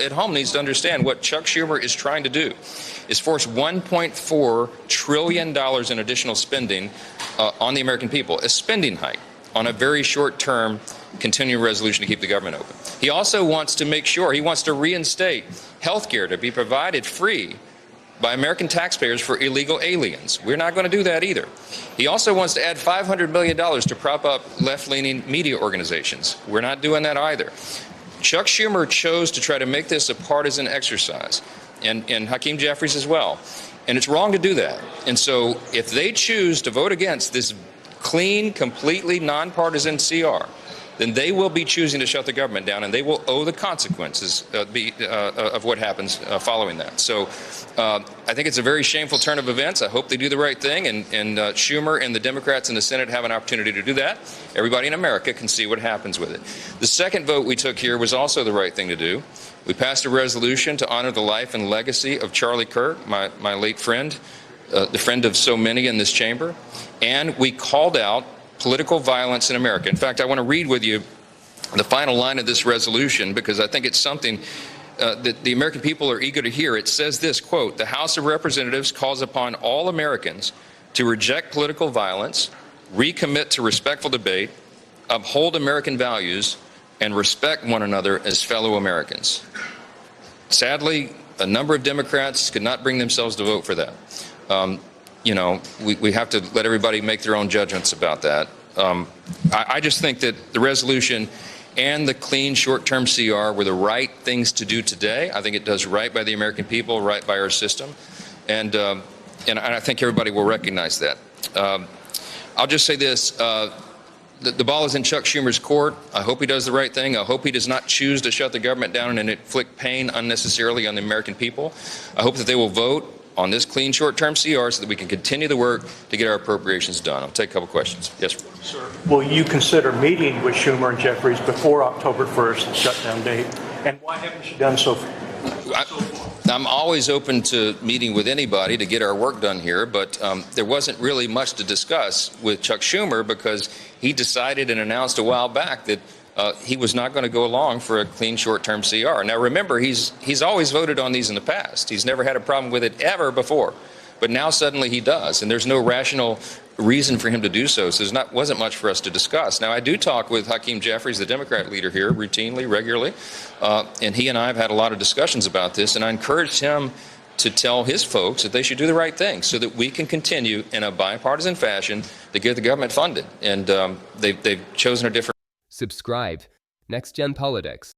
At home needs to understand what Chuck Schumer is trying to do is force $1.4 trillion in additional spending on the American people, a spending hike on a very short-term continuing resolution to keep the government open. He also wants to make sure, he wants to reinstate health care to be provided free by American taxpayers for illegal aliens. We're not going to do that either. He also wants to add $500 million to prop up left-leaning media organizations. We're not doing that either. Chuck Schumer chose to try to make this a partisan exercise, and Hakeem Jeffries as well. And it's wrong to do that. And so if they choose to vote against this clean, completely nonpartisan CR, then they will be choosing to shut the government down, and they will owe the consequences of what happens following that. So I think it's a very shameful turn of events. I hope they do the right thing, and Schumer and the Democrats in the Senate have an opportunity to do that. Everybody in America can see what happens with it. The second vote we took here was also the right thing to do. We passed a resolution to honor the life and legacy of Charlie Kirk, my late friend, the friend of so many in this chamber, and we called out political violence in America. In fact, I want to read with you the final line of this resolution because I think it's something that the American people are eager to hear. It says this, quote, "The House of Representatives calls upon all Americans to reject political violence, recommit to respectful debate, uphold American values, and respect one another as fellow Americans." Sadly, a number of Democrats could not bring themselves to vote for that. You know, we have to let everybody make their own judgments about that. I just think that the resolution and the clean short-term CR were the right things to do today. I think it does right by the American people, right by our system, and I think everybody will recognize that. I'll just say this. The ball is in Chuck Schumer's court. I hope he does the right thing. I hope he does not choose to shut the government down and inflict pain unnecessarily on the American people. I hope that they will vote on this clean short-term CR so that we can continue the work to get our appropriations done. I'll take a couple questions. Yes, sir. Will you consider meeting with Schumer and Jeffries before October 1st, the shutdown date? And why haven't you done so far? I'm always open to meeting with anybody to get our work done here, but there wasn't really much to discuss with Chuck Schumer because he decided and announced a while back that he was not going to go along for a clean short-term CR. Now, remember, he's always voted on these in the past. He's never had a problem with it ever before. But now suddenly he does, and there's no rational reason for him to do so. So wasn't much for us to discuss. Now, I do talk with Hakeem Jeffries, the Democrat leader here, routinely, regularly, and he and I have had a lot of discussions about this, and I encouraged him to tell his folks that they should do the right thing so that we can continue in a bipartisan fashion to get the government funded. And they've chosen a different. Subscribe. Next Gen Politics.